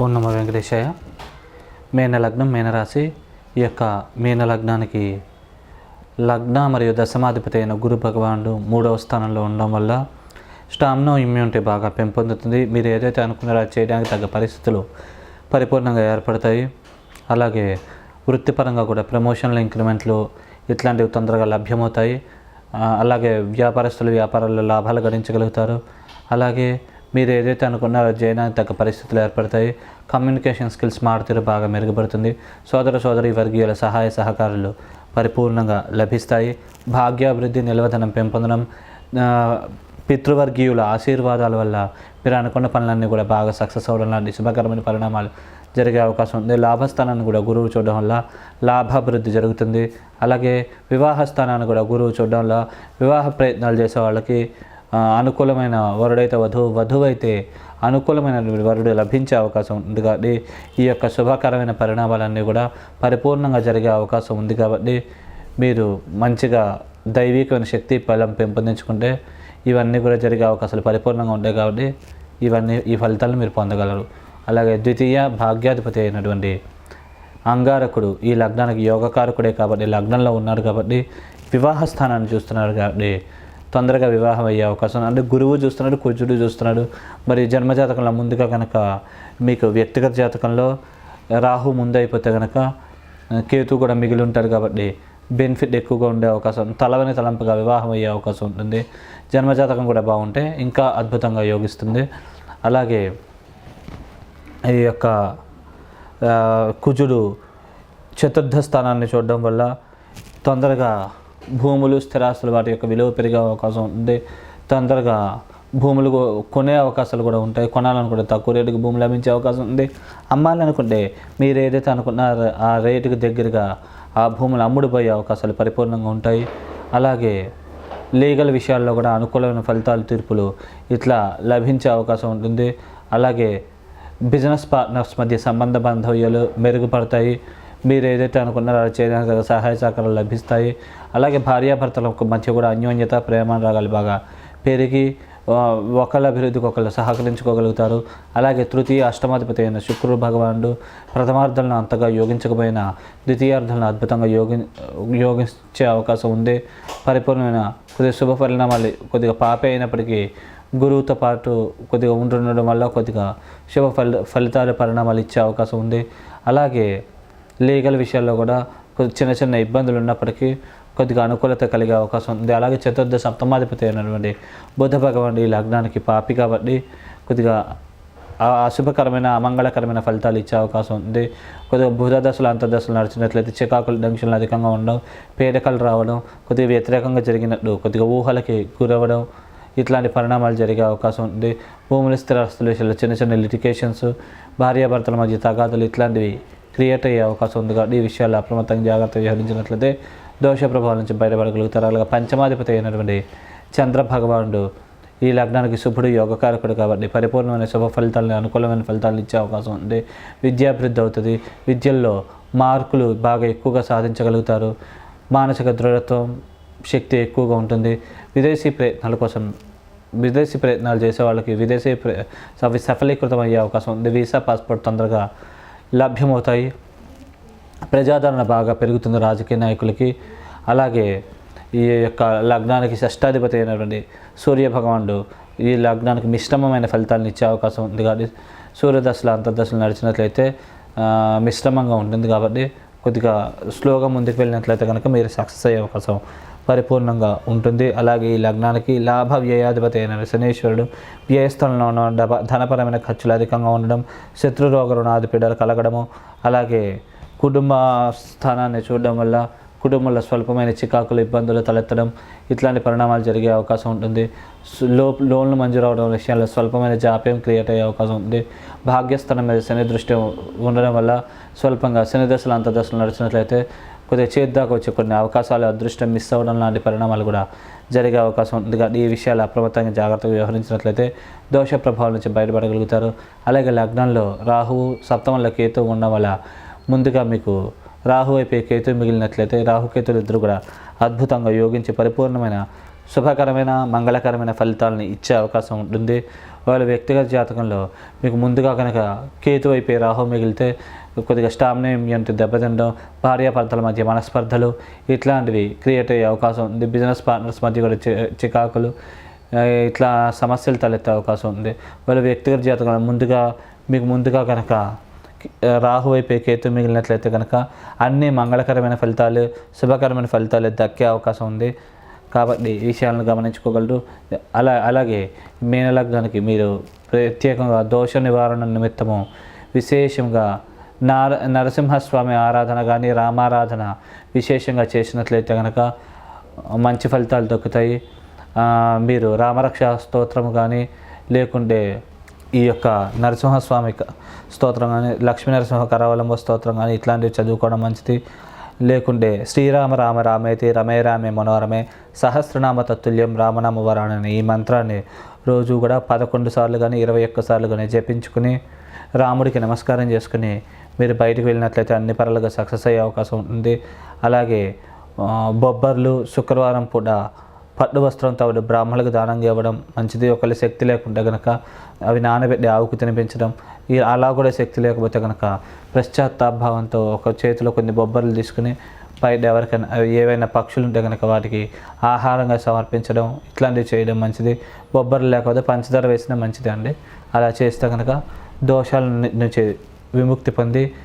ఓం నమో వెంకటేశాయ. మేన లగ్నం, మీనరాశి. ఈ యొక్క మీన లగ్నానికి లగ్న మరియు దశమాధిపతి అయిన గురు భగవానుడు 3వ స్థానంలో ఉండడం వల్ల స్టామినా, ఇమ్యూనిటీ బాగా పెంపొందుతుంది. మీరు ఏదైతే అనుకున్నారో అది చేయడానికి తగ్గ పరిస్థితులు పరిపూర్ణంగా ఏర్పడతాయి. అలాగే వృత్తిపరంగా కూడా ప్రమోషన్లు, ఇంక్రిమెంట్లు ఇట్లాంటివి తొందరగా లభ్యమవుతాయి. అలాగే వ్యాపారస్తులు వ్యాపారాల్లో లాభాలు గడించగలుగుతారు. అలాగే మీరు ఏదైతే అనుకున్నారో చేయడానికి తగ్గ పరిస్థితులు ఏర్పడతాయి. కమ్యూనికేషన్ స్కిల్స్ మారుతీరు బాగా మెరుగుపడుతుంది. సోదరి వర్గీయుల సహాయ సహకారాలు పరిపూర్ణంగా లభిస్తాయి. భాగ్యాభివృద్ధి, నిల్వధనం పెంపొందడం, పితృవర్గీయుల ఆశీర్వాదాల వల్ల మీరు అనుకున్న పనులన్నీ కూడా బాగా సక్సెస్ అవ్వడం లాంటి శుభకరమైన పరిణామాలు జరిగే అవకాశం ఉంది. లాభస్థానాన్ని కూడా గురువు చూడడం వల్ల లాభాభివృద్ధి జరుగుతుంది. అలాగే వివాహ స్థానాన్ని కూడా గురువు చూడడం వల్ల వివాహ ప్రయత్నాలు చేసే వాళ్ళకి అనుకూలమైన వరుడైతే వధువు అయితే అనుకూలమైన వరుడు లభించే అవకాశం ఉంది. కాబట్టి ఈ యొక్క శుభకరమైన పరిణామాలన్నీ కూడా పరిపూర్ణంగా జరిగే అవకాశం ఉంది. కాబట్టి మీరు మంచిగా దైవికమైన శక్తి బలం పెంపొందించుకుంటే ఇవన్నీ కూడా జరిగే అవకాశాలు పరిపూర్ణంగా ఉంటాయి. కాబట్టి ఈ ఫలితాలను మీరు పొందగలరు. అలాగే ద్వితీయ భాగ్యాధిపతి అయినటువంటి అంగారకుడు ఈ లగ్నానికి యోగకారకుడే కాబట్టి లగ్నంలో ఉన్నాడు. కాబట్టి వివాహ స్థానాన్ని చూస్తున్నాడు. కాబట్టి తొందరగా వివాహం అయ్యే అవకాశం, అంటే గురువు చూస్తున్నాడు, కుజుడు చూస్తున్నాడు. మరి జన్మజాతకంలో ముందుగా కనుక మీకు వ్యక్తిగత జాతకంలో రాహు ముందు అయిపోతే కనుక కేతు కూడా మిగిలి ఉంటాడు. కాబట్టి బెనిఫిట్ ఎక్కువగా ఉండే అవకాశం, తలవని తలంపుగా వివాహం అయ్యే అవకాశం ఉంటుంది. జన్మజాతకం కూడా బాగుంటే ఇంకా అద్భుతంగా యోగిస్తుంది. అలాగే ఈ యొక్క కుజుడు చతుర్థ స్థానాన్ని చూడడం వల్ల తొందరగా భూములు, స్థిరాస్తులు వాటి యొక్క విలువ పెరిగే అవకాశం ఉంది. తొందరగా భూములు కొనే అవకాశాలు కూడా ఉంటాయి. కొనాలనుకుంటే తక్కువ రేటుకి భూమి లభించే అవకాశం ఉంది. అమ్మాలనుకుంటే మీరు ఏదైతే అనుకున్నారో ఆ రేటుకి దగ్గరగా ఆ భూములు అమ్ముడుపోయే అవకాశాలు పరిపూర్ణంగా ఉంటాయి. అలాగే లీగల్ విషయాల్లో కూడా అనుకూలమైన ఫలితాలు, తీర్పులు ఇట్లా లభించే అవకాశం ఉంటుంది. అలాగే బిజినెస్ పార్ట్నర్స్ మధ్య సంబంధ బాంధవ్యాలు మెరుగుపడతాయి. మీరు ఏదైతే అనుకున్నారో అది చేయడానికి సహాయ సహకారాలు లభిస్తాయి. అలాగే భార్యాభర్తల మధ్య కూడా అన్యోన్యత, ప్రేమానురాగాలు బాగా పెరిగి ఒకళ్ళ అభివృద్ధికి ఒకళ్ళు సహకరించుకోగలుగుతారు. అలాగే తృతీయ అష్టమాధిపతి అయిన శుక్రుడు భగవానుడు ప్రథమార్థంలో అంతగా యోగించకపోయినా ద్వితీయార్థంలో అద్భుతంగా యోగించే అవకాశం ఉంది. పరిపూర్ణమైన కొద్దిగా శుభ పరిణామాలు కొద్దిగా పాపే అయినప్పటికీ గురువుతో పాటు కొద్దిగా ఉంటుండడం వల్ల కొద్దిగా శుభ ఫలితాల పరిణామాలు ఇచ్చే అవకాశం ఉంది. అలాగే లీగల్ విషయాల్లో కూడా చిన్న చిన్న ఇబ్బందులు ఉన్నప్పటికీ కొద్దిగా అనుకూలత కలిగే అవకాశం ఉంది. అలాగే చతుర్థ సప్తమాధిపతి అయినటువంటి బుధ భగవానుడు ఈ లగ్నానికి పాపి కాబట్టి కొద్దిగా అశుభకరమైన, అమంగళకరమైన ఫలితాలు ఇచ్చే అవకాశం ఉంది. కొద్దిగా బుధ దశలు, అంతర్దశలు నడిచినట్లయితే చికాకులు, టెన్షన్లు అధికంగా ఉండడం, పీడకలు రావడం, కొద్దిగా వ్యతిరేకంగా జరిగినట్టు కొద్దిగా ఊహలకి గురవ్వడం ఇట్లాంటి పరిణామాలు జరిగే అవకాశం ఉంది. భూములు, స్థిరాస్తుల విషయంలో చిన్న చిన్న లిటికేషన్స్, భార్యాభర్తల మధ్య తగాదులు ఇట్లాంటివి క్రియేట్ అయ్యే అవకాశం ఉంది. కాబట్టి ఈ విషయాల్లో అప్రమత్తంగా జాగ్రత్తగా వ్యవహరించినట్లయితే దోష ప్రభావాల నుంచి బయటపడగలుగుతారు. అలాగే పంచమాధిపతి అయినటువంటి చంద్ర భగవానుడు ఈ లగ్నానికి శుభుడు, యోగకారకుడు కాబట్టి పరిపూర్ణమైన శుభ ఫలితాలను, అనుకూలమైన ఫలితాలను ఇచ్చే అవకాశం ఉంది. విద్యాభివృద్ధి అవుతుంది. విద్యల్లో మార్కులు బాగా ఎక్కువగా సాధించగలుగుతారు. మానసిక దృఢత్వం, శక్తి ఎక్కువగా ఉంటుంది. విదేశీ ప్రయత్నాలు చేసే వాళ్ళకి సఫలీకృతం అయ్యే అవకాశం ఉంది. వీసా, పాస్పోర్ట్ తొందరగా లభ్యమవుతాయి. ప్రజాదరణ బాగా పెరుగుతుంది రాజకీయ నాయకులకి. అలాగే ఈ యొక్క లగ్నానికి షష్టాధిపతి అయినటువంటి సూర్య భగవానుడు ఈ లగ్నానికి మిశ్రమమైన ఫలితాలను ఇచ్చే అవకాశం ఉంది. కాబట్టి సూర్యదశలు, అంతర్దశలు నడిచినట్లయితే మిశ్రమంగా ఉంటుంది. కాబట్టి కొద్దిగా స్లోగా ముందుకు వెళ్ళినట్లయితే కనుక మీరు సక్సెస్ అయ్యే అవకాశం పరిపూర్ణంగా ఉంటుంది. అలాగే ఈ లగ్నానికి లాభ వ్యయాధిపతి అయిన శనీశ్వరుడు వ్యయస్థలంలో ఉన్న ధనపరమైన ఖర్చులు అధికంగా ఉండడం, శత్రురోగ రుణాది పీడలు కలగడము, అలాగే కుటుంబ స్థానాన్ని చూడడం వల్ల కుటుంబంలో స్వల్పమైన చికాకులు, ఇబ్బందులు తలెత్తడం ఇట్లాంటి పరిణామాలు జరిగే అవకాశం ఉంటుంది. లోన్లు మంజూరు అవడం విషయాల్లో స్వల్పమైన జాప్యం క్రియేట్ అయ్యే అవకాశం ఉంది. భాగ్యస్థానం మీద శని దృష్టి ఉండడం వల్ల స్వల్పంగా శని దశలు, అంతర్దశలు నడిచినట్లయితే కొద్దిగా చేద్దాకా వచ్చే కొన్ని అవకాశాలు, అదృష్టం మిస్ అవ్వడం లాంటి పరిణామాలు కూడా జరిగే అవకాశం ఉంది. కాబట్టి ఈ విషయాలు అప్రమత్తంగా జాగ్రత్తగా వ్యవహరించినట్లయితే దోష ప్రభావం నుంచి బయటపడగలుగుతారు. అలాగే లగ్నంలో రాహువు, సప్తమంలో కేతువు ఉండడం వల్ల ముందుగా మీకు రాహు వైపు కేతు మిగిలినట్లయితే రాహుకేతులు ఇద్దరు కూడా అద్భుతంగా యోగించి పరిపూర్ణమైన శుభకరమైన మంగళకరమైన ఫలితాలని ఇచ్చే అవకాశం ఉంటుంది. వాళ్ళ వ్యక్తిగత జాతకంలో మీకు ముందుగా కనుక కేతు అయిపోయి రాహు మిగిలితే కొద్దిగా స్టామినా ఇమ్యూనిటీ దెబ్బతినడం, భార్యాభర్తల మధ్య మనస్పర్ధలు ఇట్లాంటివి క్రియేట్ అయ్యే అవకాశం ఉంది. బిజినెస్ పార్ట్నర్స్ మధ్య కూడా చికాకులు, ఇట్లా సమస్యలు తలెత్తే అవకాశం ఉంది. వాళ్ళ వ్యక్తిగత జాతకంలో మీకు ముందుగా కనుక రాహు అయిపోయి కేతు మిగిలినట్లయితే కనుక అన్ని మంగళకరమైన ఫలితాలు, శుభకరమైన ఫలితాలు దక్కే అవకాశం ఉంది. కాబట్టి ఈ విషయాలను గమనించుకోగలరు. అలాగే మీన లగ్నానికి మీరు ప్రత్యేకంగా దోష నివారణ నిమిత్తము విశేషంగా నరసింహస్వామి ఆరాధన కానీ రామారాధన విశేషంగా చేసినట్లయితే కనుక మంచి ఫలితాలు దక్కుతాయి. మీరు రామరక్ష స్తోత్రం కానీ లేకుంటే ఈ యొక్క నరసింహస్వామి స్తోత్రం కానీ, లక్ష్మీ నరసింహ కరావలంబ స్తోత్రం కానీ ఇట్లాంటివి చదువుకోవడం మంచిది. లేకుంటే శ్రీరామ రామ రామేతి రమే రామే మనోరమే సహస్రనామ తత్తుల్యం రామనామ వరాణని ఈ మంత్రాన్ని రోజు కూడా 11 సార్లు కానీ 21 సార్లు కానీ జపించుకుని రాముడికి నమస్కారం చేసుకుని మీరు బయటకు వెళ్ళినట్లయితే అన్ని పనులుగా సక్సెస్ అయ్యే అవకాశం ఉంటుంది. అలాగే బొబ్బర్లు శుక్రవారం పూట పట్టు వస్త్రం తవుడు బ్రాహ్మణులకు దానంగా ఇవ్వడం మంచిది. ఒకళ్ళ శక్తి లేకుంటే కనుక అవి నానబెట్టి ఆవుకు తినిపించడం, అలా కూడా శక్తి లేకపోతే కనుక పశ్చాత్తాపభావంతో ఒక చేతిలో కొన్ని బొబ్బర్లు తీసుకుని బయట ఎవరికైనా ఏవైనా పక్షులు ఉంటే కనుక వాటికి ఆహారంగా సమర్పించడం ఇట్లాంటివి చేయడం మంచిది. బొబ్బర్లు లేకపోతే పంచదార వేసినా మంచిది అండి. అలా చేస్తే కనుక దోషాల నుంచి విముక్తి పొంది